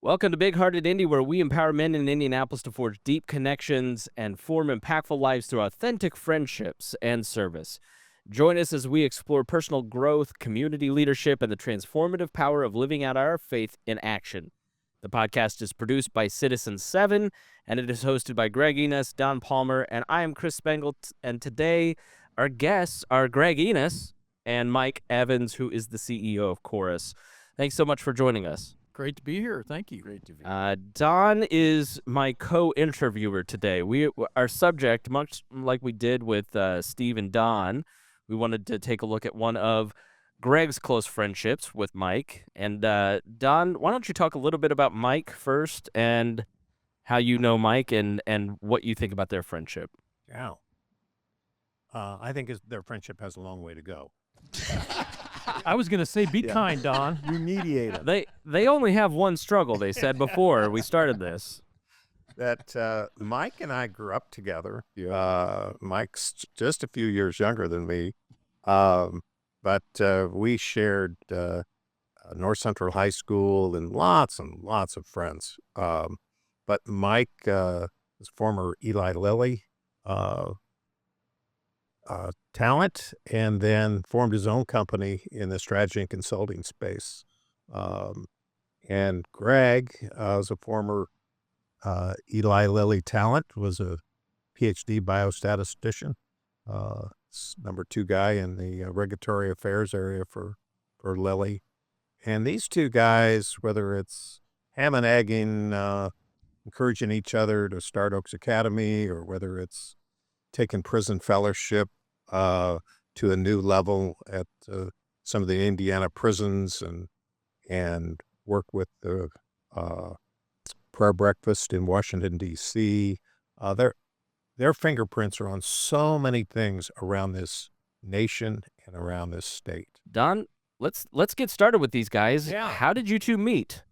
Welcome to Big Hearted Indy, where we empower men in Indianapolis to forge deep connections and form impactful lives through authentic friendships and service. Join us as we explore personal growth, community leadership, and the transformative power of living out our faith in action. The podcast is produced by Citizen 7, and it is hosted by Greg Enas, Don Palmer, and I am Chris Spangle. And today, our guests are Greg Enas and Mike Evans, who is the CEO of Chorus. Thanks so much for joining us. Great to be here. Thank you. Great to be here. Don is my co-interviewer today. Our subject, much like we did with Steve and Don, we wanted to take a look at one of Greg's close friendships with Mike. And Don, why don't you talk a little bit about Mike first and how you know Mike and what you think about their friendship? Yeah. I think their friendship has a long way to go. I was going to say, be kind, Don. You mediate it. They only have one struggle, they said before we started this. That Mike and I grew up together. Mike's just a few years younger than me, but we shared North Central High School and lots of friends. But Mike is former Eli Lilly talent, and then formed his own company in the strategy and consulting space. And Greg is a former Eli Lilly talent, was a PhD biostatistician, number 2 guy in the regulatory affairs area for Lilly. And these two guys, whether it's ham and egging, encouraging each other to start Oaks Academy, or whether it's taking prison fellowship to a new level at some of the Indiana prisons, and work with the prayer breakfast in Washington, D.C. Their fingerprints are on so many things around this nation and around this state. Don, let's get started with these guys. Yeah. How did you two meet?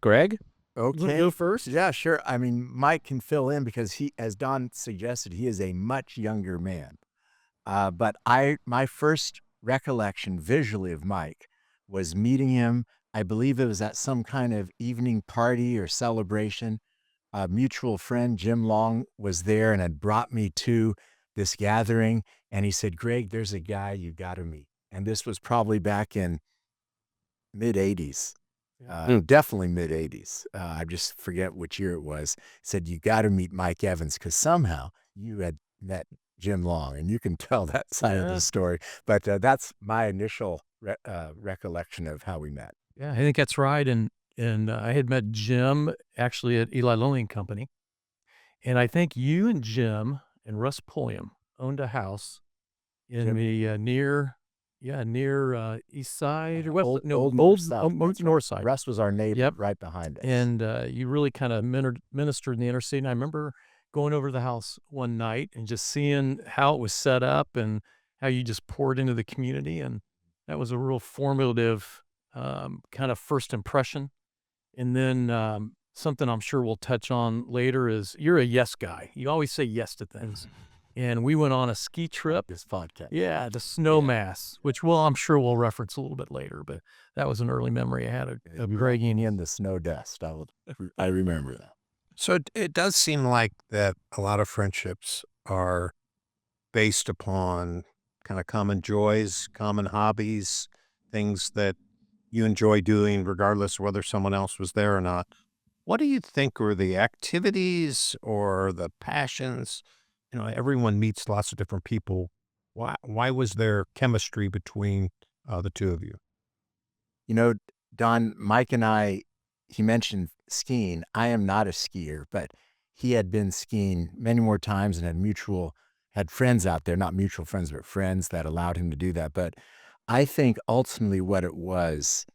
Greg? You wanna go first? Yeah, sure. I mean, Mike can fill in because he, as Don suggested, he is a much younger man. But my first recollection visually of Mike was meeting him. I believe it was at some kind of evening party or celebration. A mutual friend, Jim Long, was there and had brought me to this gathering. And he said, "Greg, there's a guy you got to meet." And this was probably back in mid-'80s. Definitely mid-'80s. I just forget which year it was. Said, "You got to meet Mike Evans because somehow you had met Jim Long." And you can tell that side of the story. But that's my initial recollection of how we met. Yeah, I think that's right. And I had met Jim actually at Eli Lilly and Company. And I think you and Jim and Russ Pulliam owned a house in the near East Side or West. Old North South. Side. Russ was our neighbor. Yep. Right behind us. And you really kind of ministered in the inner city. And I remember going over to the house one night and just seeing how it was set up and how you just poured into the community. And that was a real formative kind of first impression. And then something I'm sure we'll touch on later is you're a yes guy. You always say yes to things. And we went on a ski trip. This podcast. Yeah, the Snowmass, which I'm sure we'll reference a little bit later. But that was an early memory I had of Greg Enas. In the snow dust. I remember that. So it does seem like that a lot of friendships are based upon kind of common joys, common hobbies, things that you enjoy doing regardless of whether someone else was there or not. What do you think were the activities or the passions? Everyone meets lots of different people. Why was there chemistry between the two of you? Don, Mike and I, he mentioned skiing. I am not a skier, but he had been skiing many more times and had friends out there, not mutual friends, but friends that allowed him to do that. But I think ultimately what it was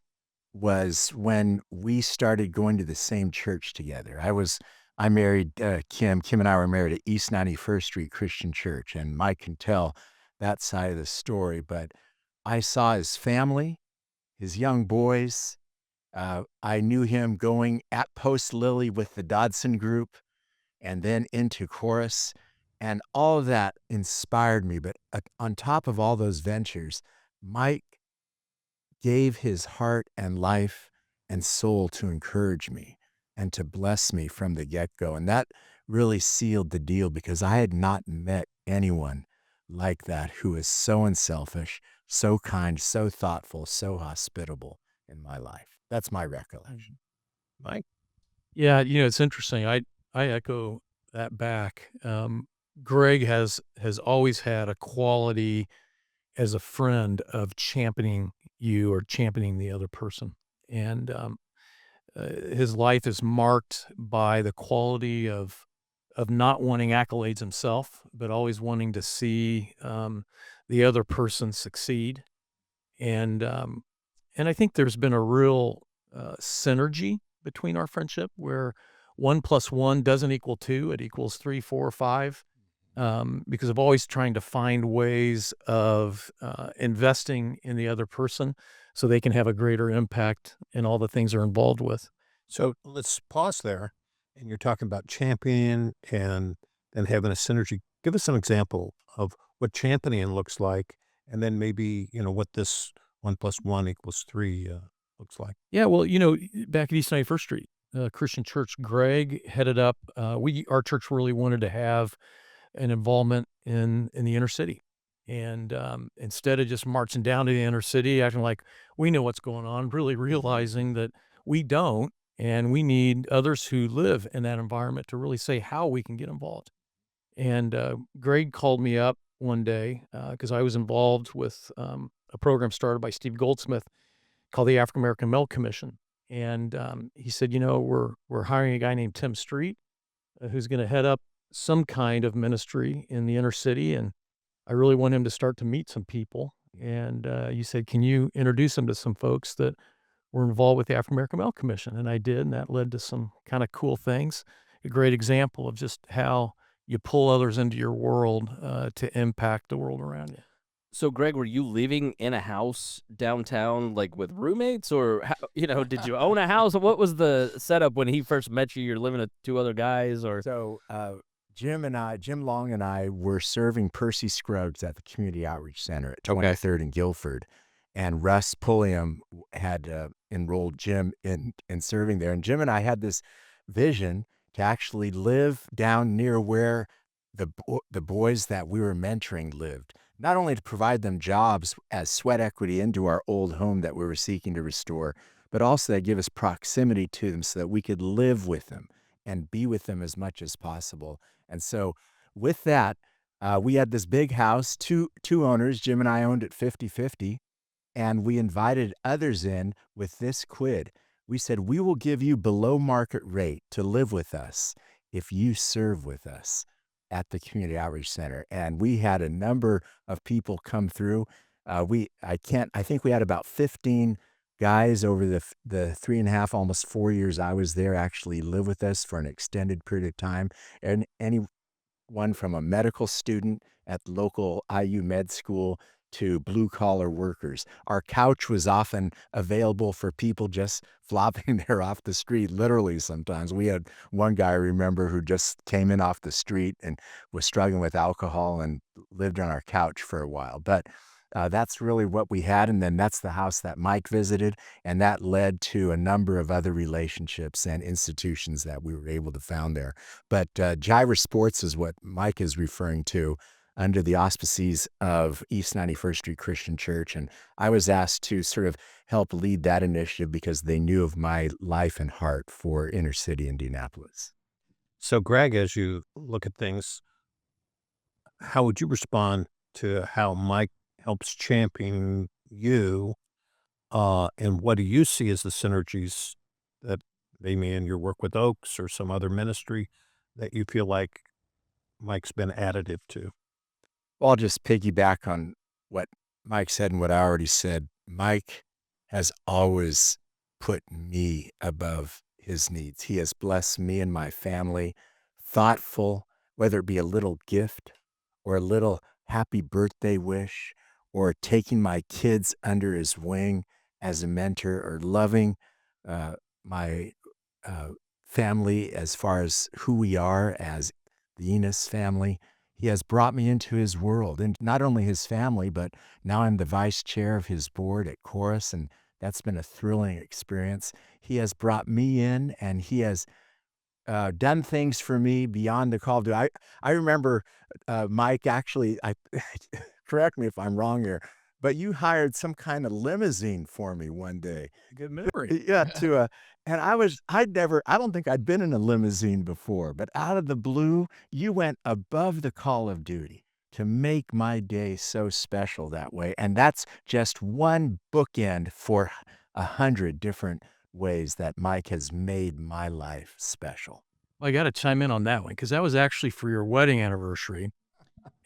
when we started going to the same church together. I married Kim. Kim and I were married at East 91st Street Christian Church, and Mike can tell that side of the story. But I saw his family, his young boys. I knew him going at Post Lilly with the Dodson Group and then into Chorus. And all of that inspired me. But on top of all those ventures, Mike gave his heart and life and soul to encourage me and to bless me from the get-go. And that really sealed the deal because I had not met anyone like that who is so unselfish, so kind, so thoughtful, so hospitable in my life. That's my recollection. Mike? Yeah, it's interesting. I echo that back. Greg has always had a quality as a friend of championing you or championing the other person. And his life is marked by the quality of not wanting accolades himself, but always wanting to see the other person succeed. And I think there's been a real synergy between our friendship where 1 + 1 doesn't equal 2, it equals 3, 4, 5. Because of always trying to find ways of investing in the other person so they can have a greater impact in all the things they're involved with. So let's pause there. And you're talking about champion and then having a synergy. Give us an example of what championing looks like, and then maybe, what this 1 + 1 = 3 looks like. Yeah, well, back at East 91st Street, Christian Church, Greg headed up. Our church really wanted to have an involvement in the inner city. And instead of just marching down to the inner city, acting like we know what's going on, really realizing that we don't, and we need others who live in that environment to really say how we can get involved. And Greg called me up one day because I was involved with a program started by Steve Goldsmith called the African American Male Commission. And he said, we're hiring a guy named Tim Street who's going to head up some kind of ministry in the inner city, and I really want him to start to meet some people. And you said, can you introduce him to some folks that were involved with the African American Male Commission? And I did, and that led to some kind of cool things. A great example of just how you pull others into your world to impact the world around you. So, Greg, were you living in a house downtown, like with roommates, or did you own a house? What was the setup when he first met you? You're living with 2 other guys, or So Jim Long and I were serving Percy Scruggs at the Community Outreach Center at 23rd and Guilford. And Russ Pulliam had enrolled Jim in serving there. And Jim and I had this vision to actually live down near where the boys that we were mentoring lived. Not only to provide them jobs as sweat equity into our old home that we were seeking to restore, but also to give us proximity to them so that we could live with them and be with them as much as possible. And so with that, we had this big house, two owners. Jim and I owned it 50-50, and we invited others in with this quid. We said, we will give you below market rate to live with us if you serve with us at the Community Outreach Center. And we had a number of people come through. I think we had about 15 guys over the 3.5, almost 4 years I was there actually live with us for an extended period of time. And anyone from a medical student at the local IU med school to blue-collar workers. Our couch was often available for people just flopping there off the street, literally sometimes. We had one guy I remember who just came in off the street and was struggling with alcohol and lived on our couch for a while. But that's really what we had, and then that's the house that Mike visited, and that led to a number of other relationships and institutions that we were able to found there. But Gyra Sports is what Mike is referring to, under the auspices of East 91st Street Christian Church. And I was asked to sort of help lead that initiative because they knew of my life and heart for inner city Indianapolis. So, Greg, as you look at things, how would you respond to how Mike helps champion you? And what do you see as the synergies that maybe in your work with Oaks or some other ministry that you feel like Mike's been additive to? Well, I'll just piggyback on what Mike said and what I already said. Mike has always put me above his needs. He has blessed me and my family, thoughtful, whether it be a little gift or a little happy birthday wish, or taking my kids under his wing as a mentor, or loving my family as far as who we are as the Enas family. He has brought me into his world, and not only his family, but now I'm the vice chair of his board at Chorus, and That's been a thrilling experience. He has brought me in, and he has done things for me beyond the call of duty. I remember, Mike, actually, correct me if I'm wrong here, but you hired some kind of limousine for me one day. Good memory. Yeah, and I don't think I'd been in a limousine before, but out of the blue, you went above the call of duty to make my day so special that way. And that's just one bookend for 100 different ways that Mike has made my life special. Well, I got to chime in on that one because that was actually for your wedding anniversary.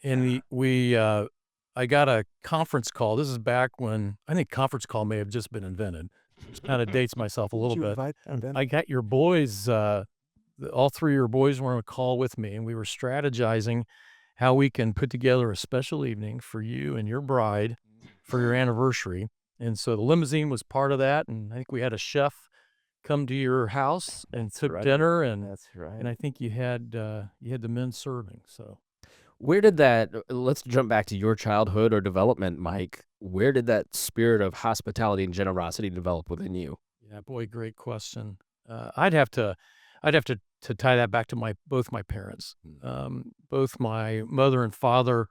And I got a conference call. This is back when I think conference call may have just been invented. Which kind of dates myself a little Did you bit. invite them? I got your boys, all three of your boys were on a call with me, and we were strategizing how we can put together a special evening for you and your bride for your anniversary. And so the limousine was part of that, and I think we had a chef come to your house and took right. dinner, and That's right. I think you had the men serving. So Where did that, let's jump back to your childhood or development, Mike. Where did that spirit of hospitality and generosity develop within you? yeah, boy, great question. I'd have to tie that back to both my parents. Both my mother and father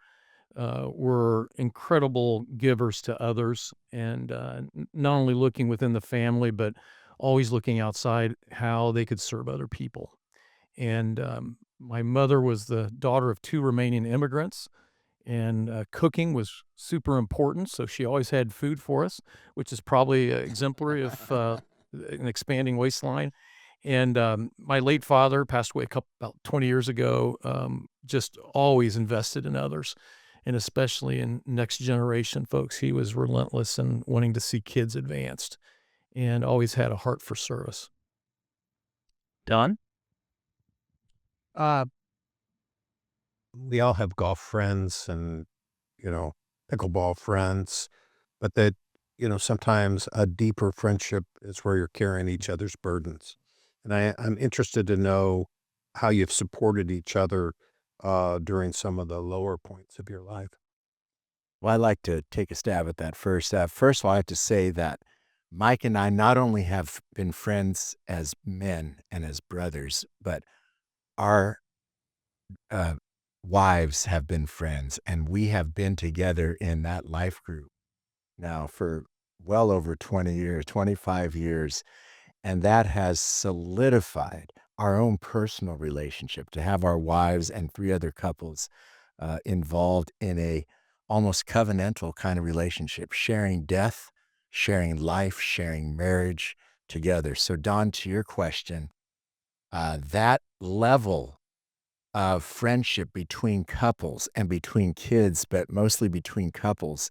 were incredible givers to others, and not only looking within the family, but always looking outside how they could serve other people. And my mother was the daughter of 2 Romanian immigrants, and cooking was super important. So she always had food for us, which is probably exemplary of an expanding waistline. And my late father passed away about 20 years ago, just always invested in others, and especially in next generation folks. He was relentless in wanting to see kids advanced and always had a heart for service. Don? We all have golf friends and, pickleball friends, but that, sometimes a deeper friendship is where you're carrying each other's burdens. And I'm interested to know how you've supported each other during some of the lower points of your life. Well, I'd like to take a stab at that first. First of all, I have to say that Mike and I not only have been friends as men and as brothers, but our wives have been friends, and we have been together in that life group now for well over 20 years, 25 years. And that has solidified our own personal relationship to have our wives and 3 other couples involved in a almost covenantal kind of relationship, sharing death, sharing life, sharing marriage together. So, Don, to your question, that level of friendship between couples and between kids, but mostly between couples,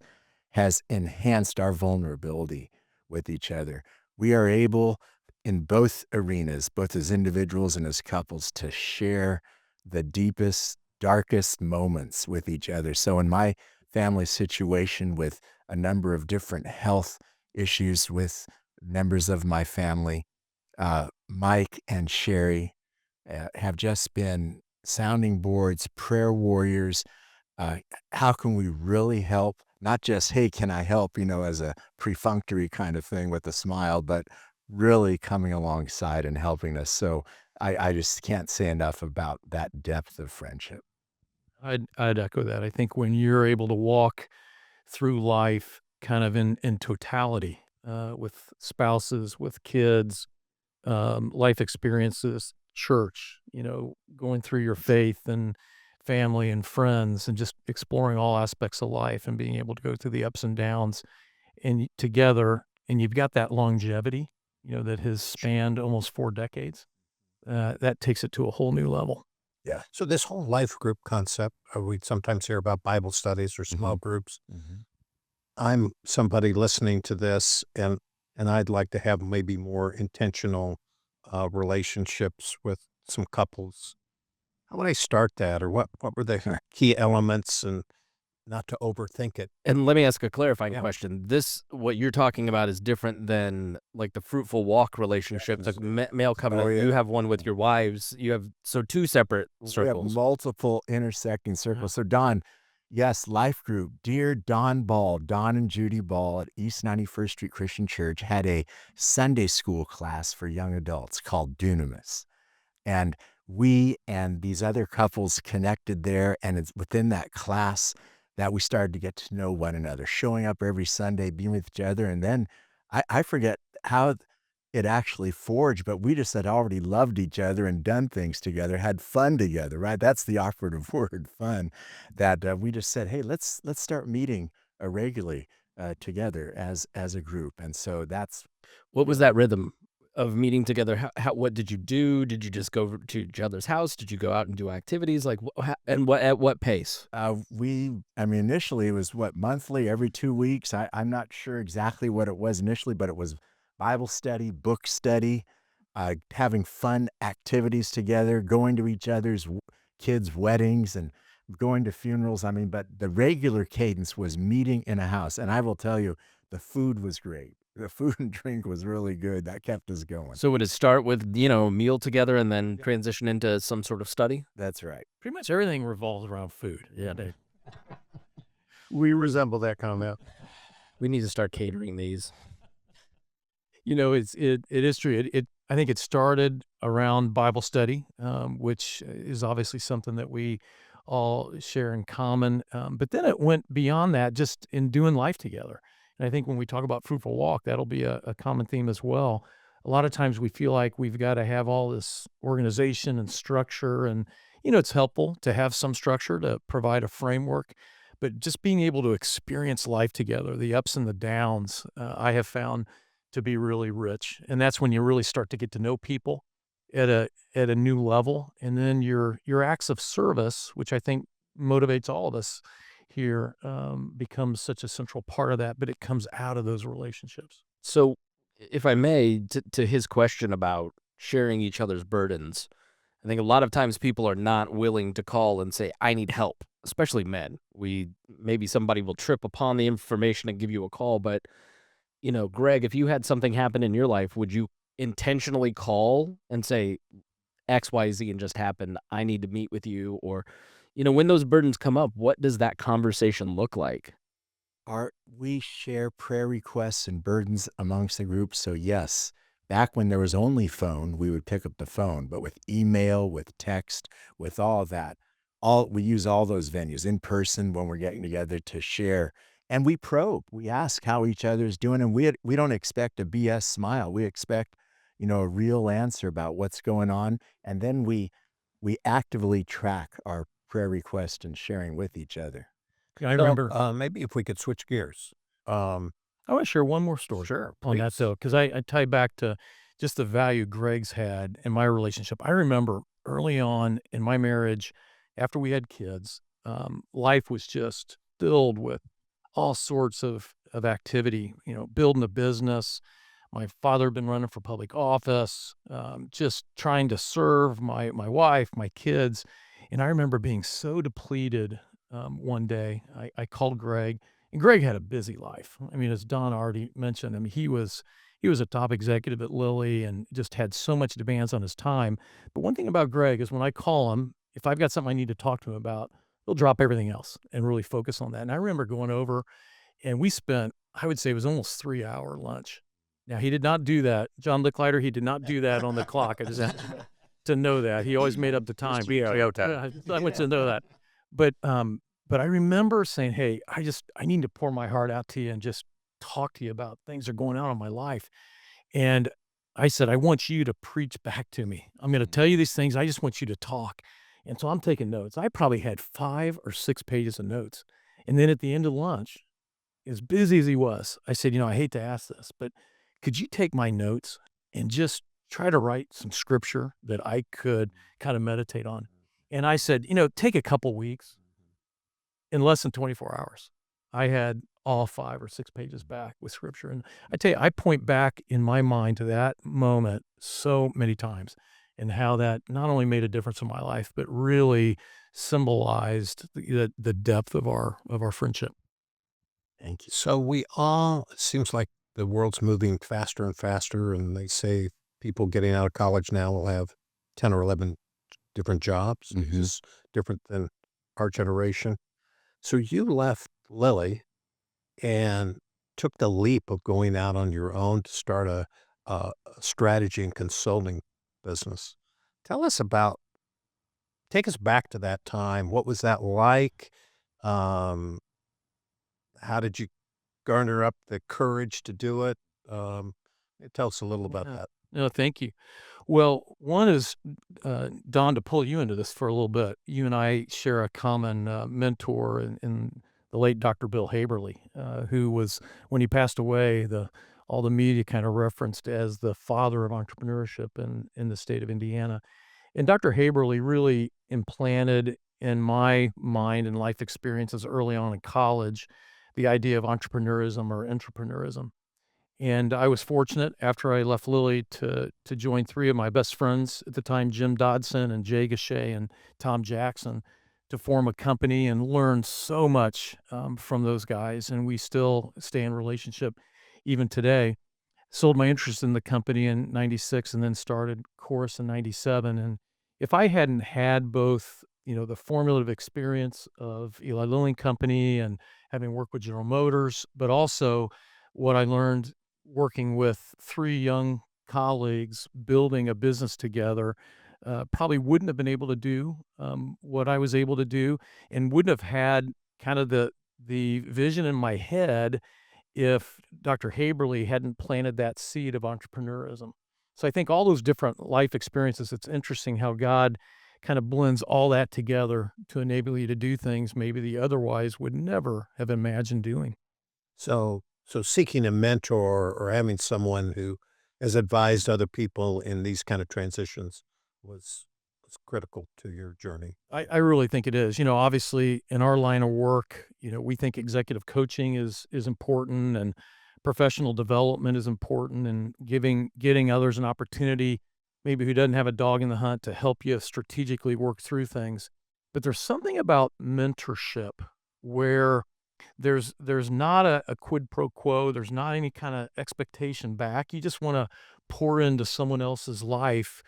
has enhanced our vulnerability with each other. We are able in both arenas, both as individuals and as couples, to share the deepest, darkest moments with each other. So in my family situation with a number of different health issues with members of my family, Mike and Sherry have just been sounding boards, prayer warriors. How can we really help? Not just, hey, can I help, as a perfunctory kind of thing with a smile, but really coming alongside and helping us. So I just can't say enough about that depth of friendship. I'd echo that. I think when you're able to walk through life kind of in totality, with spouses, with kids, life experiences, church, going through your faith and family and friends and just exploring all aspects of life and being able to go through the ups and downs and together, and you've got that longevity, that has spanned almost 4 decades. That takes it to a whole new level. Yeah. So this whole life group concept, we sometimes hear about Bible studies or small groups. I'm somebody listening to this, and I'd like to have maybe more intentional relationships with some couples. How would I start that, or what were the key elements, and not to overthink it? And let me ask a clarifying Yeah. question. What you're talking about is different than like the fruitful walk relationship, the male covenant. Oh, yeah. You have one with your wives. You have, so 2 separate We have circles. multiple intersecting circles. So Don, Yes, life group. Dear Don Ball, Don and Judy Ball at East 91st Street Christian Church had a Sunday school class for young adults called Dunamis. And we and these other couples connected there. And it's within that class that we started to get to know one another, showing up every Sunday, being with each other. And then I forget how it actually forged, but we just had already loved each other and done things together, had fun together, right? That's the operative word, fun, that we just said, hey, let's start meeting regularly together as a group. And so that's What was that rhythm of meeting together? What did you do? Did you just go over to each other's house? Did you go out and do activities? Like, at what pace? initially it was monthly, every 2 weeks. I'm not sure exactly what it was initially, but it was Bible study, book study, having fun activities together, going to each other's kids' weddings and going to funerals. But the regular cadence was meeting in a house. And I will tell you, the food was great. The food and drink was really good. That kept us going. So would it start with, a meal together and then transition into some sort of study? That's right. Pretty much everything revolves around food. Yeah, Dave. We resemble that comment. We need to start catering these. It is true. I think it started around Bible study, which is obviously something that we all share in common. But then it went beyond that, just in doing life together. And I think when we talk about fruitful walk, that'll be a common theme as well. A lot of times we feel like we've got to have all this organization and structure, and it's helpful to have some structure to provide a framework. But just being able to experience life together, the ups and the downs, I have found to be really rich. And that's when you really start to get to know people at a new level. And then your acts of service, which I think motivates all of us here, becomes such a central part of that, but it comes out of those relationships. So, if I may, to his question about sharing each other's burdens, I think a lot of times people are not willing to call and say, I need help, especially men. Maybe somebody will trip upon the information and give you a call, but Greg, if you had something happen in your life, would you intentionally call and say, X, Y, Z, and just happened, I need to meet with you? Or, when those burdens come up, what does that conversation look like? We share prayer requests and burdens amongst the group. So yes, back when there was only phone, we would pick up the phone, but with email, with text, with all of that, we use all those venues in person when we're getting together to share. And we probe, we ask how each other's doing, and we don't expect a BS smile. We expect, a real answer about what's going on. And then we actively track our prayer request and sharing with each other. I remember. Maybe if we could switch gears. I want to share one more story on that, though, because I tie back to just the value Greg's had in my relationship. I remember early on in my marriage, after we had kids, life was just filled with all sorts of activity, building a business. My father had been running for public office, just trying to serve my wife, my kids. And I remember being so depleted one day. I called Greg, and Greg had a busy life. As Don already mentioned, he was a top executive at Lilly and just had so much demands on his time. But one thing about Greg is when I call him, if I've got something I need to talk to him about, he'll drop everything else and really focus on that. And I remember going over, and we spent, I would say it was almost 3-hour lunch. Now, he did not do that. John Licklider, he did not do that on the clock. I just have to know that. He always made up the time. I want to know that. But I remember saying, hey, I need to pour my heart out to you and just talk to you about things that are going on in my life. And I said, I want you to preach back to me. I'm going to tell you these things. I just want you to talk. And so I'm taking notes. I probably had 5 or 6 pages of notes. And then at the end of lunch, as busy as he was, I said, I hate to ask this, but could you take my notes and just try to write some scripture that I could kind of meditate on? And I said, take a couple weeks. In less than 24 hours, I had all 5 or 6 pages back with scripture. And I tell you, I point back in my mind to that moment so many times, and how that not only made a difference in my life, but really symbolized the depth of our friendship. Thank you. So it seems like the world's moving faster and faster, and they say people getting out of college now will have 10 or 11 different jobs. Mm-hmm. This is different than our generation. So you left Lilly and took the leap of going out on your own to start a strategy and consulting business. Tell us about take us back to that time. What was that like? Um, how did you garner up the courage to do it? Um, Tell us a little about Yeah. that. No, thank you. Well, one is, Don, to pull you into this for a little bit. You and I share a common mentor in the late Dr. Bill Haberly, who was, when he passed away, all the media kind of referenced as the father of entrepreneurship in the state of Indiana. And Dr. Haberly really implanted in my mind and life experiences early on in college the idea of entrepreneurism or entrepreneurism. And I was fortunate after I left Lilly to join three of my best friends at the time, Jim Dodson and Jay Gachet and Tom Jackson, to form a company and learn so much from those guys. And we still stay in relationship even today. Sold my interest in the company in '96 and then started Chorus in '97. And if I hadn't had both, the formative experience of Eli Lilly and Company and having worked with General Motors, but also what I learned working with three young colleagues building a business together, probably wouldn't have been able to do what I was able to do, and wouldn't have had kind of the vision in my head if Dr. Haberly hadn't planted that seed of entrepreneurism. So I think all those different life experiences, it's interesting how God kind of blends all that together to enable you to do things maybe that you otherwise would never have imagined doing. So seeking a mentor or having someone who has advised other people in these kind of transitions was was critical to your journey. I really think it is. Obviously in our line of work, we think executive coaching is important and professional development is important and getting others an opportunity, maybe who doesn't have a dog in the hunt to help you strategically work through things. But there's something about mentorship where there's not a quid pro quo, there's not any kind of expectation back. You just want to pour into someone else's life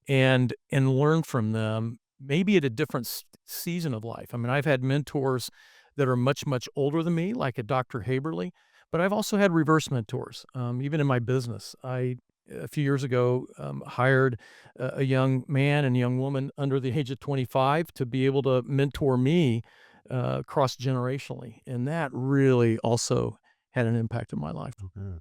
and learn from them, maybe at a different season of life. I mean, I've had mentors that are much, much older than me, like a Dr. Haberly, but I've also had reverse mentors, even in my business. A few years ago, hired a young man and young woman under the age of 25 to be able to mentor me cross generationally. And that really also had an impact in my life. Mhm.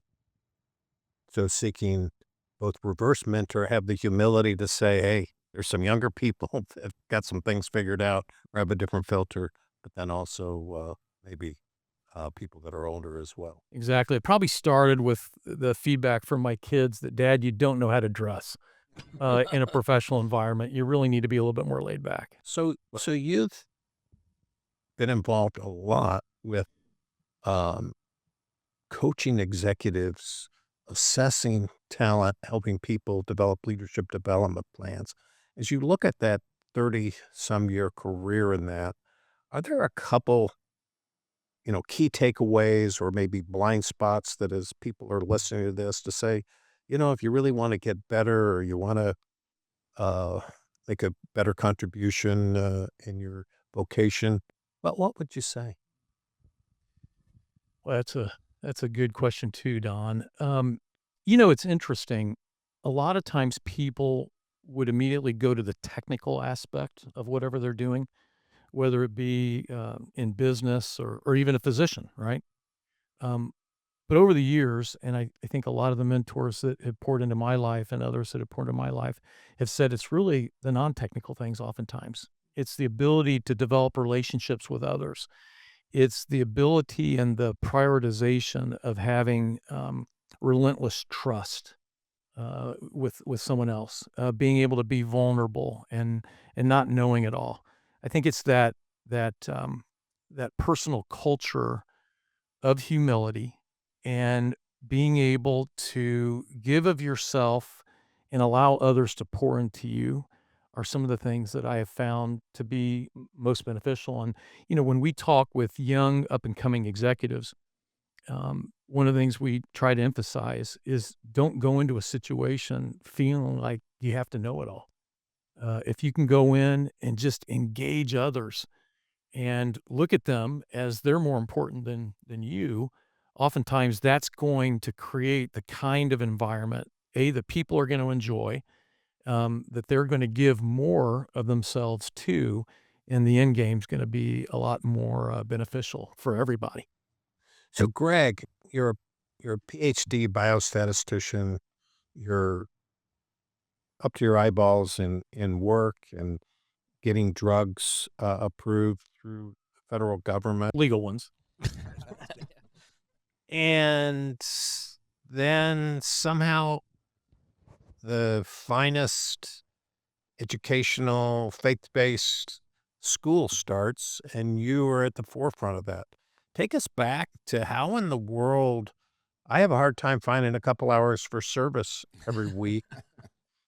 So seeking both reverse mentor, have the humility to say, "Hey, there's some younger people that got some things figured out or have a different filter," but then also, maybe, people that are older as well. Exactly. It probably started with the feedback from my kids that, "Dad, you don't know how to dress in a professional environment. You really need to be a little bit more laid back." So you've been involved a lot with, um, coaching executives, assessing talent, helping people develop leadership development plans. As you look at that 30-some year career in that, are there a couple, key takeaways or maybe blind spots that as people are listening to this to say, if you really want to get better or you want to uh, make a better contribution in your vocation, but what would you say? Well, that's a good question too, Don. It's interesting. A lot of times people would immediately go to the technical aspect of whatever they're doing, whether it be in business or even a physician, right? Um, but over the years, and I think a lot of the mentors that have poured into my life and others that have poured into my life have said it's really the non-technical things oftentimes. It's the ability to develop relationships with others. It's the ability and the prioritization of having relentless trust with someone else, being able to be vulnerable and not knowing it all. I think it's that personal culture of humility and being able to give of yourself and allow others to pour into you are some of the things that I have found to be most beneficial. And, when we talk with young up and coming executives, one of the things we try to emphasize is don't go into a situation feeling like you have to know it all. If you can go in and just engage others and look at them as they're more important than you, oftentimes that's going to create the kind of environment, that people are going to enjoy, that they're going to give more of themselves to, and the end game's going to be a lot more beneficial for everybody. So, Greg, you're a PhD biostatistician. You're up to your eyeballs in work and getting drugs approved through the federal government. Legal ones. And then somehow the finest educational, faith-based school starts, and you are at the forefront of that. Take us back to how in the world I have a hard time finding a couple hours for service every week.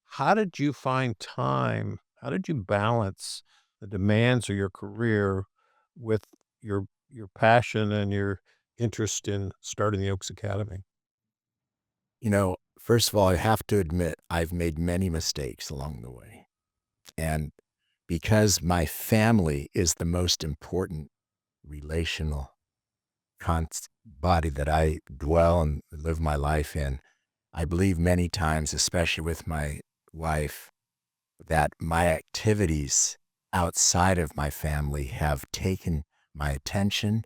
How did you find time? How did you balance the demands of your career with your passion and your interest in starting the Oaks Academy? First of all, I have to admit I've made many mistakes along the way. And because my family is the most important relational body that I dwell and live my life in, I believe many times, especially with my wife, that my activities outside of my family have taken my attention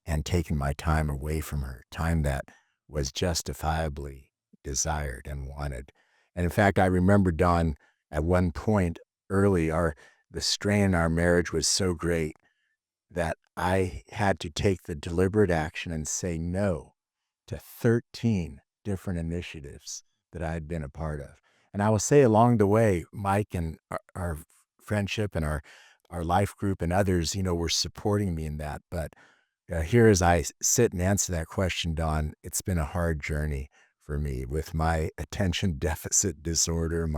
and taken my time away from her, time that was justifiably desired and wanted. And in fact, I remember, Don, at one point early, the strain in our marriage was so great that I had to take the deliberate action and say no to 13 different initiatives that I had been a part of. And I will say along the way, Mike and our friendship and our life group and others, were supporting me in that. But here as I sit and answer that question, Don, it's been a hard journey for me with my attention deficit disorder,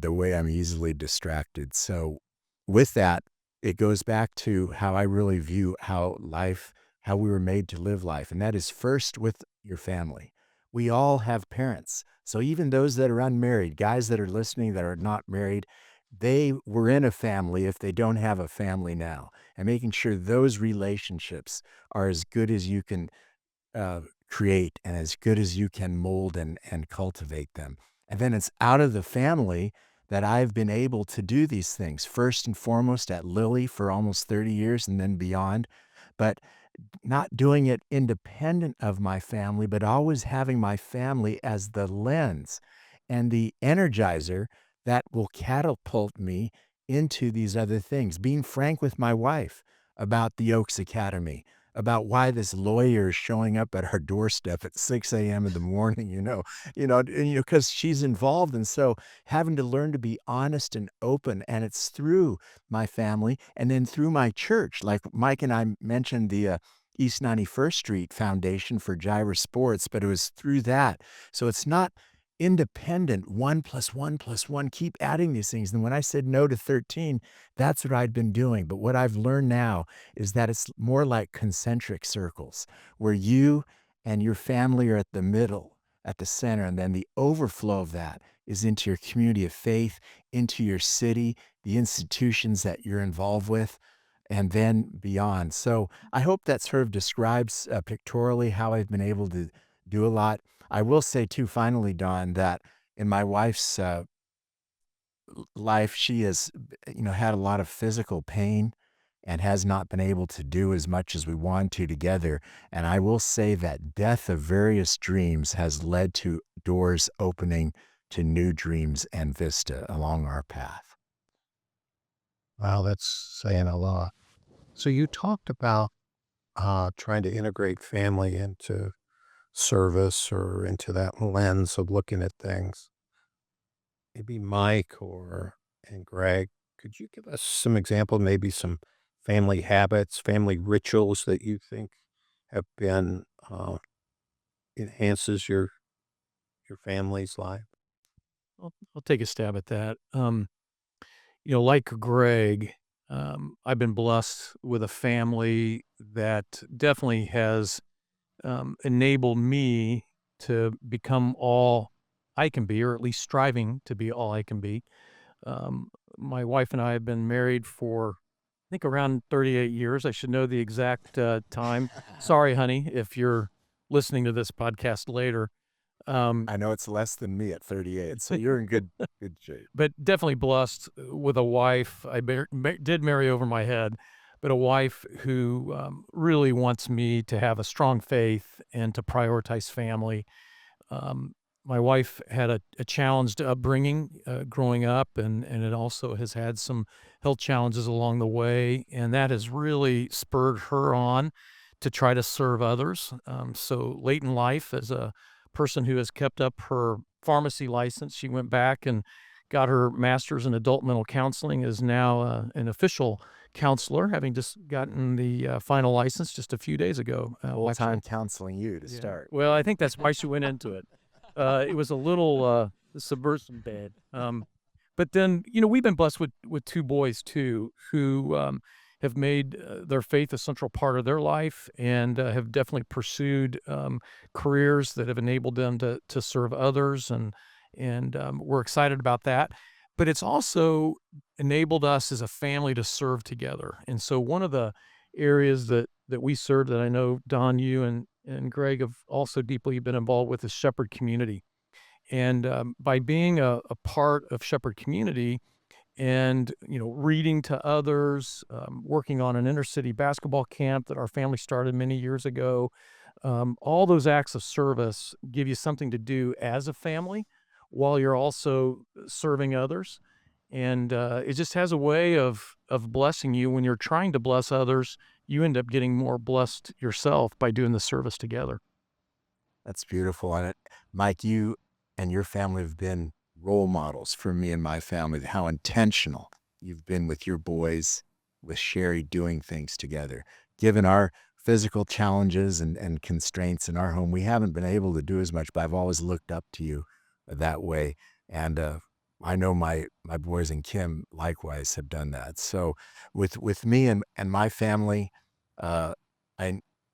the way I'm easily distracted. So with that, it goes back to how I really view how we were made to live life. And that is first with your family. We all have parents. So even those that are unmarried, guys that are listening that are not married, they were in a family if they don't have a family now, and making sure those relationships are as good as you can create and as good as you can mold and cultivate them. And then it's out of the family that I've been able to do these things, first and foremost at Lilly for almost 30 years and then beyond. But not doing it independent of my family, but always having my family as the lens and the energizer that will catapult me into these other things. Being frank with my wife about the Oaks Academy, about why this lawyer is showing up at our doorstep at 6 a.m. in the morning, because she's involved. And so having to learn to be honest and open, and it's through my family and then through my church. Like Mike and I mentioned the East 91st Street Foundation for Gyra Sports, but it was through that. So it's not independent, 1+1+1, keep adding these things. And when I said no to 13, that's what I'd been doing. But what I've learned now is that it's more like concentric circles where you and your family are at the middle, at the center, and then the overflow of that is into your community of faith, into your city, the institutions that you're involved with, and then beyond. So I hope that sort of describes pictorially how I've been able to do a lot. I will say too, finally, Don, that in my wife's life, she has, had a lot of physical pain and has not been able to do as much as we want to together. And I will say that death of various dreams has led to doors opening to new dreams and vista along our path. Wow, that's saying a lot. So you talked about trying to integrate family into service or into that lens of looking at things. Maybe Mike and Greg, could you give us some example, maybe some family habits, family rituals that you think have been enhances your family's life? I'll take a stab at that. Like Greg, I've been blessed with a family that definitely has enabled me to become all I can be, or at least striving to be all I can be. My wife and I have been married for think around 38 years. I should know the exact time. Sorry, honey, if you're listening to this podcast later. I know it's less than me at 38, so you're in good shape. But definitely blessed with a wife. I did marry over my head, but a wife who really wants me to have a strong faith and to prioritize family. My wife had a challenged upbringing growing up, and it also has had some health challenges along the way, and that has really spurred her on to try to serve others. So late in life, as a person who has kept up her pharmacy license, she went back and got her master's in adult mental counseling, is now an official counselor, having just gotten the final license just a few days ago. Full-time counseling you to Yeah. start. Well, I think that's why she went into it. It was a little subversive bad. But then, we've been blessed with two boys too, who have made their faith a central part of their life, and have definitely pursued careers that have enabled them to serve others, and we're excited about that. But it's also enabled us as a family to serve together. And so one of the areas that we serve, that I know, Don, you and Greg have also deeply been involved with, is Shepherd Community. And by being a part of Shepherd Community and, reading to others, working on an inner city basketball camp that our family started many years ago, all those acts of service give you something to do as a family while you're also serving others. And it just has a way of blessing you. When you're trying to bless others, you end up getting more blessed yourself by doing the service together. That's beautiful. And Mike, you and your family have been role models for me and my family, how intentional you've been with your boys, with Sherry, doing things together. Given our physical challenges and constraints in our home, we haven't been able to do as much, but I've always looked up to you that way. And I know my boys and Kim likewise have done that. So with me and my family, I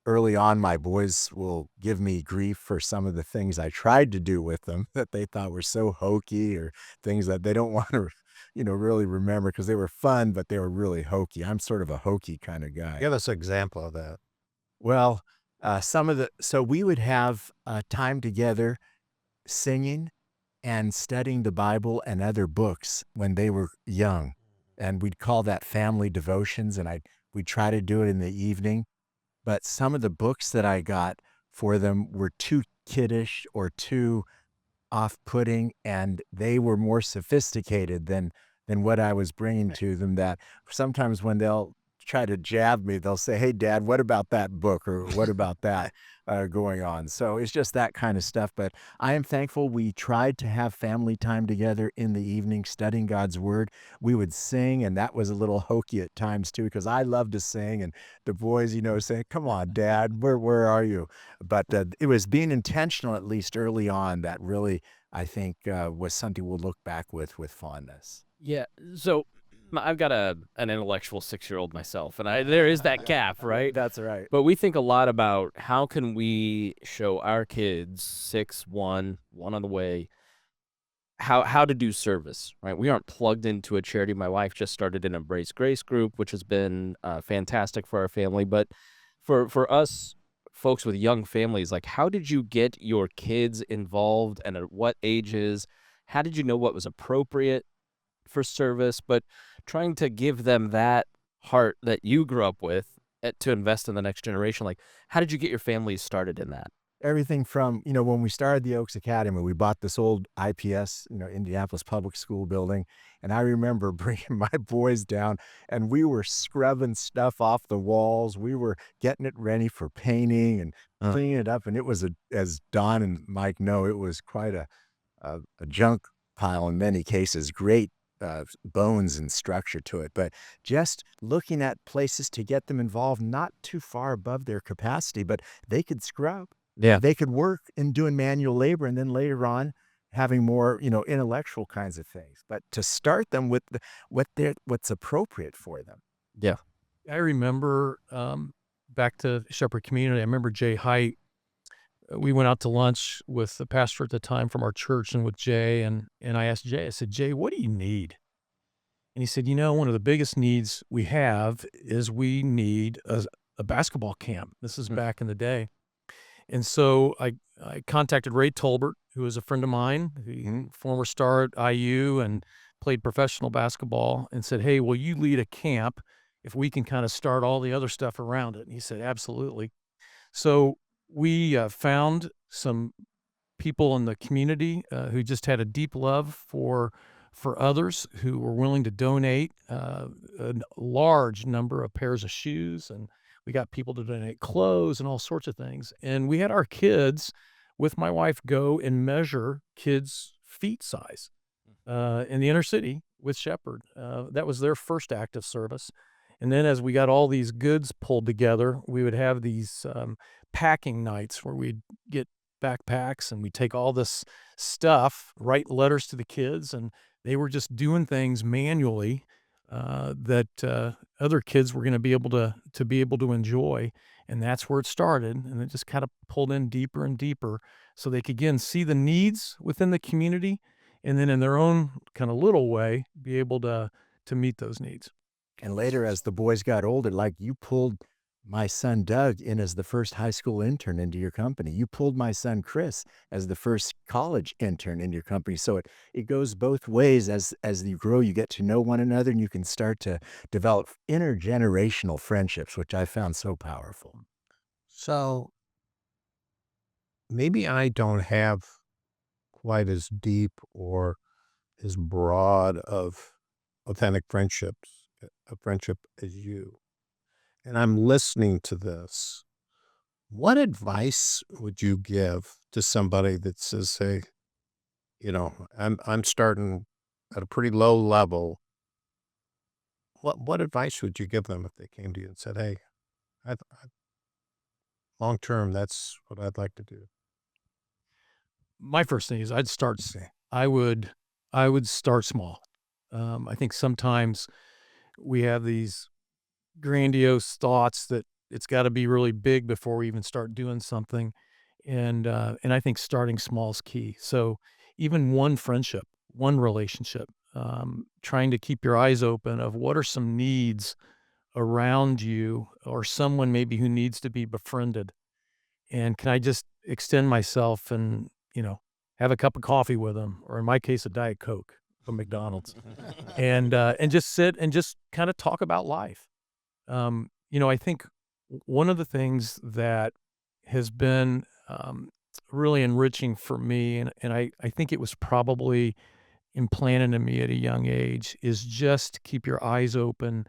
early on, my boys will give me grief for some of the things I tried to do with them that they thought were so hokey, or things that they don't want to, really remember because they were fun, but they were really hokey. I'm sort of a hokey kind of guy. Give us an example of that. Well, so we would have time together singing and studying the Bible and other books when they were young. And we'd call that family devotions, and we'd try to do it in the evening. But some of the books that I got for them were too kiddish or too off-putting, and they were more sophisticated than what I was bringing to them, that sometimes when they'll try to jab me, they'll say, "Hey, Dad, what about that book?" or "What about that going on?" So it's just that kind of stuff. But I am thankful we tried to have family time together in the evening, studying God's Word. We would sing, and that was a little hokey at times too, because I love to sing, and the boys, saying, "Come on, Dad, where are you?" But it was being intentional, at least early on, that really, I think, was something we'll look back with fondness. Yeah. So I've got an intellectual 6-year-old myself, and there is that gap, right? That's right. But we think a lot about how can we show our kids, 6, 1 on the way, how to do service, right? We aren't plugged into a charity. My wife just started an Embrace Grace group, which has been fantastic for our family. But for us folks with young families, like, how did you get your kids involved, and at what ages? How did you know what was appropriate for service, but trying to give them that heart that you grew up with, to invest in the next generation? Like, how did you get your families started in that? Everything from, when we started the Oaks Academy, we bought this old IPS, Indianapolis Public School building. And I remember bringing my boys down, and we were scrubbing stuff off the walls. We were getting it ready for painting and cleaning it up. And it was, as Don and Mike know, it was quite a junk pile in many cases. Great bones and structure to it, but just looking at places to get them involved, not too far above their capacity, but they could scrub. Yeah. They could work in doing manual labor, and then later on having more, intellectual kinds of things. But to start them with what's appropriate for them. Yeah. I remember back to Shepherd Community, I remember Jay Height. We went out to lunch with the pastor at the time from our church and with Jay, and I asked Jay, I said, "Jay, what do you need?" And he said, one of the biggest needs we have is we need a basketball camp. This is back in the day. And so I contacted Ray Tolbert, who is a friend of mine, former star at IU and played professional basketball, and said, hey, will you lead a camp if we can kind of start all the other stuff around it? And he said, absolutely. So we found some people in the community who just had a deep love for others, who were willing to donate a large number of pairs of shoes, and we got people to donate clothes and all sorts of things. And we had our kids with my wife go and measure kids' feet size in the inner city with Shepherd. That was their first act of service. And then as we got all these goods pulled together, we would have these packing nights where we'd get backpacks and we take all this stuff, write letters to the kids, and they were just doing things manually that other kids were going to be able to enjoy. And that's where it started. And it just kind of pulled in deeper and deeper so they could, again, see the needs within the community, and then in their own kind of little way, be able to meet those needs. And later, as the boys got older, like you pulled my son Doug in as the first high school intern into your company. You pulled my son Chris as the first college intern in your company. So it goes both ways. As you grow, you get to know one another, and you can start to develop intergenerational friendships, which I found so powerful. So maybe I don't have quite as deep or as broad of authentic friendships, a friendship as you. And I'm listening to this. What advice would you give to somebody that says, hey, I'm starting at a pretty low level. What advice would you give them if they came to you and said, hey, long term, that's what I'd like to do? My first thing is I would start small. I think sometimes we have these grandiose thoughts that it's got to be really big before we even start doing something. And I think starting small is key. So even one friendship, one relationship, trying to keep your eyes open of what are some needs around you, or someone maybe who needs to be befriended. And can I just extend myself and, have a cup of coffee with them, or in my case, a Diet Coke from McDonald's, and just sit and just kind of talk about life. I think one of the things that has been really enriching for me, and I think it was probably implanted in me at a young age, is just keep your eyes open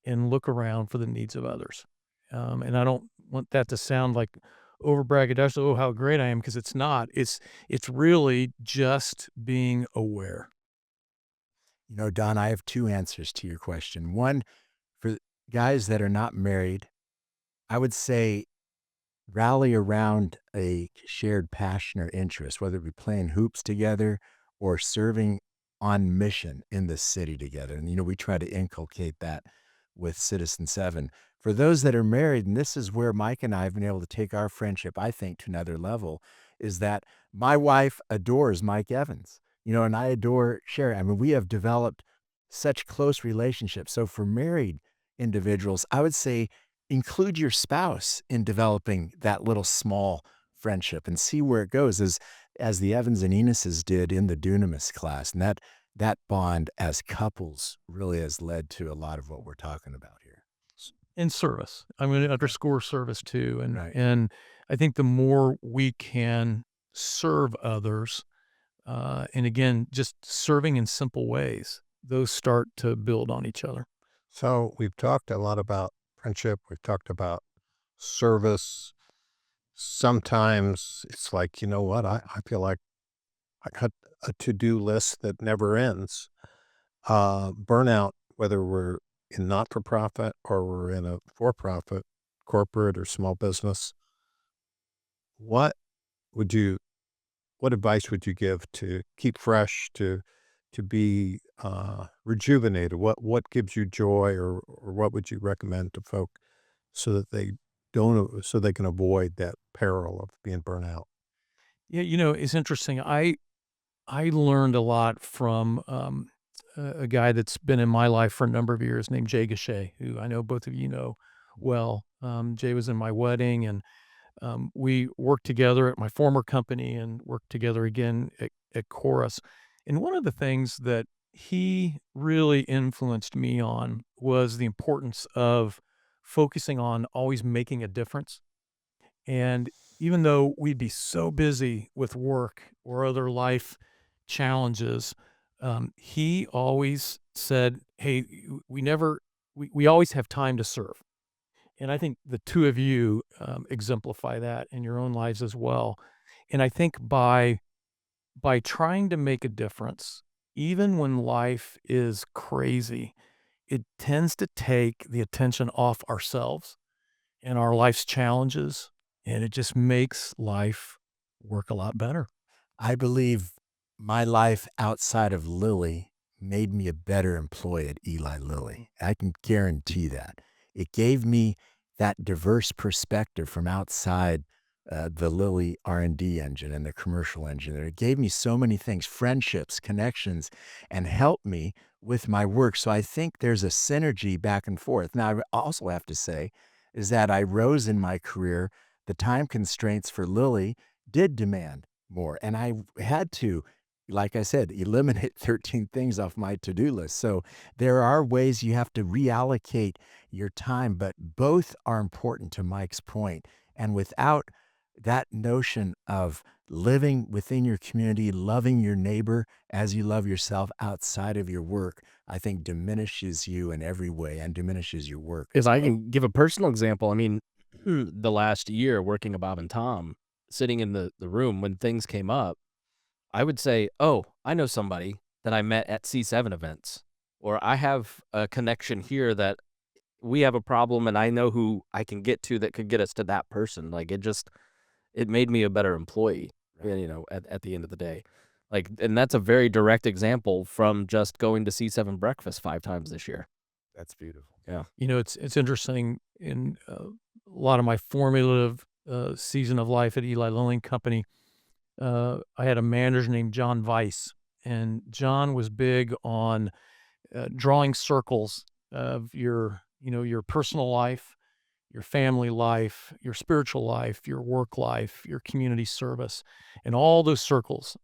and look around for the needs of others. And I don't want that to sound like over braggadocious, oh, how great I am, because it's not. It's really just being aware. Don, I have two answers to your question. One, for guys that are not married, I would say rally around a shared passion or interest, whether it be playing hoops together or serving on mission in the city together. And, we try to inculcate that with Citizen 7. For those that are married, and this is where Mike and I have been able to take our friendship, I think, to another level, is that my wife adores Mike Evans, and I adore Sherry. I mean, we have developed such close relationships. So for married individuals, I would say include your spouse in developing that little small friendship and see where it goes, as the Evans and Enases did in the Dunamis class. And that bond as couples really has led to a lot of what we're talking about here. In service. I'm going to underscore service too. And, Right. and I think the more we can serve others, and again, just serving in simple ways, those start to build on each other. So we've talked a lot about friendship. We've talked about service. Sometimes it's like, you know what? I feel like I got a to-do list that never ends. Burnout, whether we're in not-for-profit or we're in a for-profit, corporate or small business, what advice would you give to keep fresh, to be rejuvenated? What gives you joy, or what would you recommend to folk so that they can avoid that peril of being burnt out? Yeah, it's interesting. I learned a lot from a guy that's been in my life for a number of years named Jay Gachet, who I know both of you know well. Jay was in my wedding, and we worked together at my former company and worked together again at Chorus. And one of the things that he really influenced me on was the importance of focusing on always making a difference. And even though we'd be so busy with work or other life challenges, he always said, "Hey, we always have time to serve." And I think the two of you exemplify that in your own lives as well. And I think by trying to make a difference, even when life is crazy, it tends to take the attention off ourselves and our life's challenges, and it just makes life work a lot better. I believe my life outside of Lilly made me a better employee at Eli Lilly. I can guarantee that. It gave me that diverse perspective from outside the Lilly R&D engine and the commercial engine. It gave me so many things, friendships, connections, and helped me with my work. So I think there's a synergy back and forth. Now, I also have to say is that I rose in my career. The time constraints for Lilly did demand more. And I had to, like I said, eliminate 13 things off my to-do list. So there are ways you have to reallocate your time, but both are important to Mike's point. And without that notion of living within your community, loving your neighbor as you love yourself outside of your work, I think diminishes you in every way and diminishes your work. If I can give a personal example, I mean, the last year working at Bob and Tom, sitting in the room when things came up, I would say, oh, I know somebody that I met at C7 events, or I have a connection here that we have a problem and I know who I can get to that could get us to that person. Like it made me a better employee, you know, at the end of the day. Like, and that's a very direct example from just going to C7 breakfast 5 times this year. That's beautiful. Yeah. You know, it's interesting in a lot of my formative season of life at Eli Lilly and Company. I had a manager named John Weiss, and John was big on drawing circles of your personal life, your family life, your spiritual life, your work life, your community service, and all those circles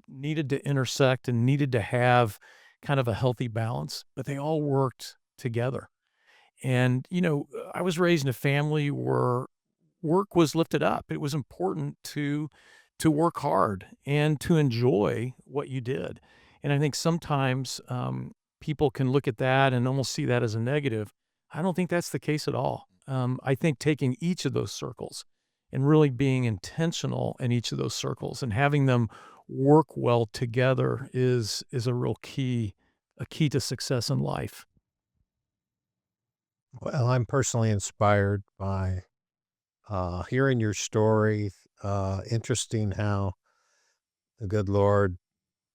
needed to intersect and needed to have kind of a healthy balance, but they all worked together. And, I was raised in a family where work was lifted up. It was important to work hard and to enjoy what you did. And I think sometimes people can look at that and almost see that as a negative. I don't think that's the case at all. I think taking each of those circles and really being intentional in each of those circles and having them work well together is a real key, a key to success in life. Well, I'm personally inspired by hearing your story. Interesting how the good Lord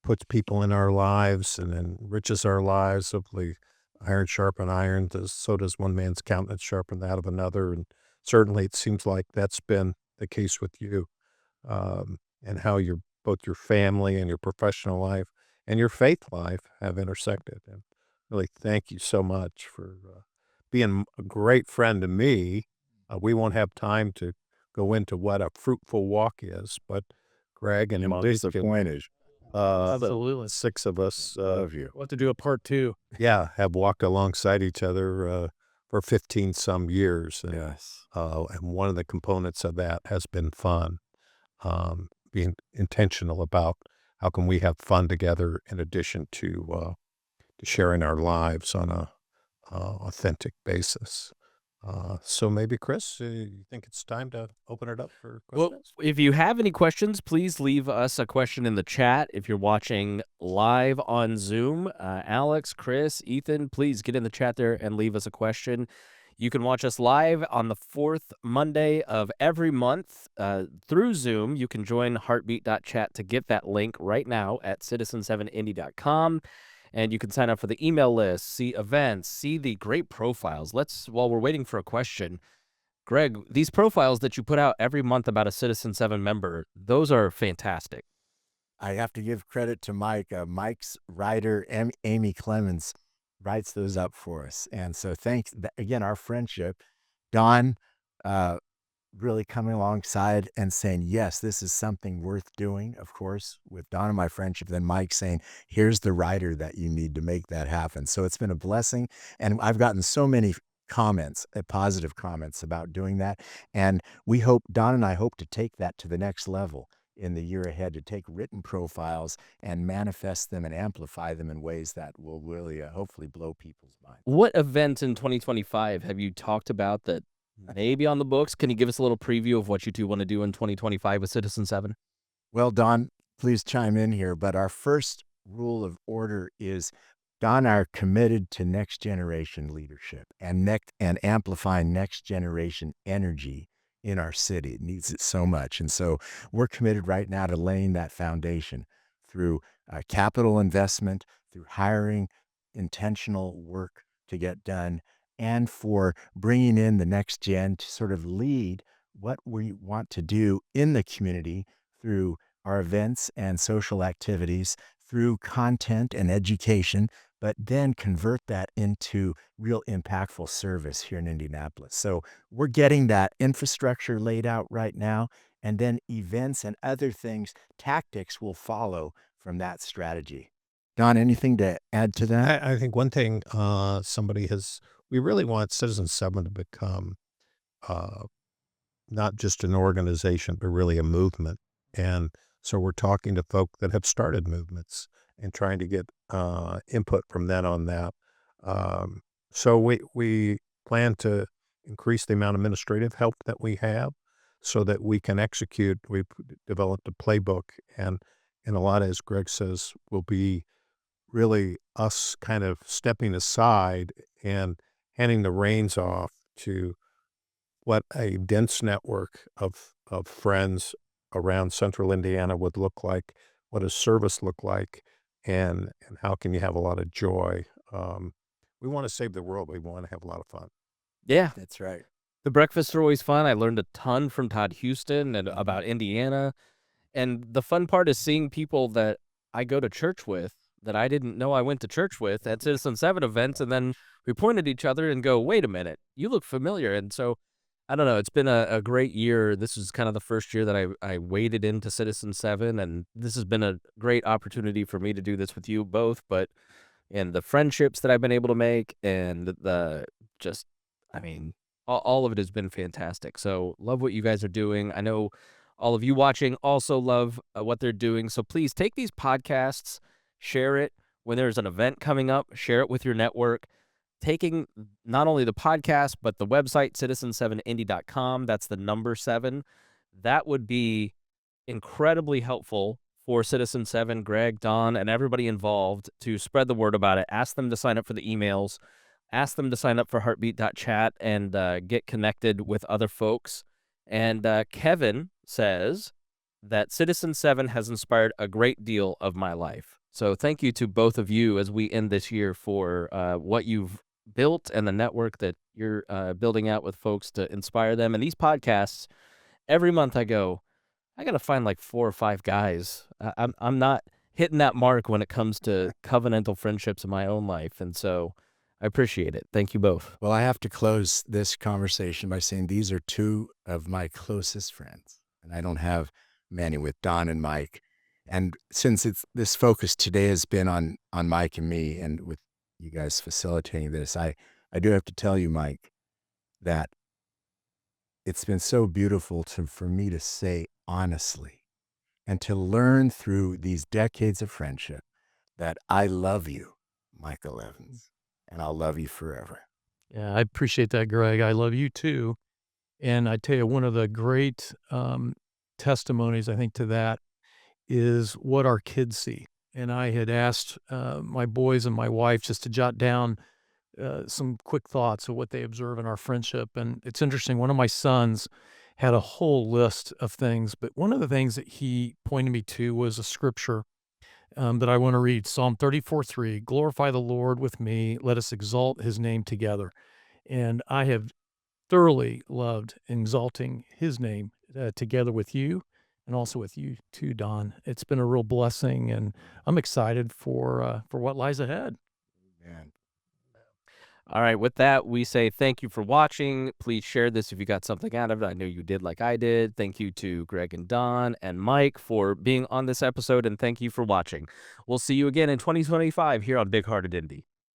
puts people in our lives and enriches our lives. Hopefully, iron sharpen iron. So does one man's countenance sharpen that of another. And certainly, it seems like that's been the case with you, and how both your family and your professional life and your faith life have intersected. And really, thank you so much for being a great friend to me. We won't have time to go into what a fruitful walk is, but Greg and Disappointed. Absolutely. 6 of us, Love you. We'll have to do a part 2. have walked alongside each other for 15 some years. And, Yes. and one of the components of that has been fun, being intentional about how can we have fun together in addition to sharing our lives on a authentic basis. So maybe, Chris, you think it's time to open it up for questions? Well, if you have any questions, please leave us a question in the chat. If you're watching live on Zoom, Alex, Chris, Ethan, please get in the chat there and leave us a question. You can watch us live on the 4th Monday of every month through Zoom. You can join heartbeat.chat to get that link right now at citizen7indy.com. And you can sign up for the email list, see events, see the great profiles. While we're waiting for a question, Greg, these profiles that you put out every month about a Citizen 7 member, those are fantastic. I have to give credit to Mike. Mike's writer, Amy Clemens, writes those up for us. And so thanks again, our friendship, Don, really coming alongside and saying, yes, this is something worth doing, of course, with Don and my friendship, then Mike saying, here's the writer that you need to make that happen. So it's been a blessing. And I've gotten so many comments, positive comments about doing that. And Don and I hope to take that to the next level in the year ahead, to take written profiles and manifest them and amplify them in ways that will really hopefully blow people's minds. What event in 2025 have you talked about that maybe on the books? Can you give us a little preview of what you two want to do in 2025 with Citizen 7? Well, Don, please chime in here, but our first rule of order is Don are committed to next generation leadership and amplifying next generation energy in our city. It needs it so much. And so we're committed right now to laying that foundation through capital investment, through hiring, intentional work to get done, and for bringing in the next gen to sort of lead what we want to do in the community through our events and social activities, through content and education, but then convert that into real impactful service here in Indianapolis. So we're getting that infrastructure laid out right now, and then events and other things, tactics will follow from that strategy. Don, anything to add to that? I think one thing we really want Citizen 7 to become not just an organization, but really a movement. And so we're talking to folk that have started movements and trying to get input from them on that. So we plan to increase the amount of administrative help that we have so that we can execute. We've developed a playbook, and a lot, as Greg says, will be really us kind of stepping aside and handing the reins off to what a dense network of friends around central Indiana would look like, what does service look like, and how can you have a lot of joy. We want to save the world. We want to have a lot of fun. Yeah. That's right. The breakfasts are always fun. I learned a ton from Todd Houston and about Indiana. And the fun part is seeing people that I go to church with that I didn't know I went to church with at Citizen 7 events. And then we point at each other and go, wait a minute, you look familiar. And so, I don't know, it's been a great year. This is kind of the first year that I waded into Citizen 7. And this has been a great opportunity for me to do this with you both. And the friendships that I've been able to make and all of it has been fantastic. So love what you guys are doing. I know all of you watching also love what they're doing. So please take these podcasts, share it. When there's an event coming up, share it with your network. Taking not only the podcast, but the website, citizen7indy.com. That's the number 7. That would be incredibly helpful for Citizen 7, Greg, Don, and everybody involved to spread the word about it. Ask them to sign up for the emails. Ask them to sign up for heartbeat.chat and get connected with other folks. And Kevin says that Citizen 7 has inspired a great deal of my life. So thank you to both of you as we end this year for what you've built and the network that you're building out with folks to inspire them. And these podcasts, every month I got to find like 4 or 5 guys. I'm not hitting that mark when it comes to covenantal friendships in my own life. And so I appreciate it. Thank you both. Well, I have to close this conversation by saying these are 2 of my closest friends, and I don't have many with Don and Mike. And since this focus today has been on Mike and me, and with you guys facilitating this, I do have to tell you, Mike, that it's been so beautiful for me to say honestly and to learn through these decades of friendship that I love you, Michael Evans, and I'll love you forever. Yeah, I appreciate that, Greg. I love you too. And I tell you, one of the great testimonies, I think, to that is what our kids see. And I had asked my boys and my wife just to jot down some quick thoughts of what they observe in our friendship. And it's interesting, one of my sons had a whole list of things, but one of the things that he pointed me to was a scripture that I want to read. Psalm 34:3, glorify the Lord with me, let us exalt his name together. And I have thoroughly loved exalting his name together with you. and also with you too, Don. It's been a real blessing, and I'm excited for what lies ahead. Man. All right, with that, we say thank you for watching. Please share this if you got something out of it. I know you did, like I did. Thank you to Greg and Don and Mike for being on this episode, and thank you for watching. We'll see you again in 2025 here on Big Hearted Indy.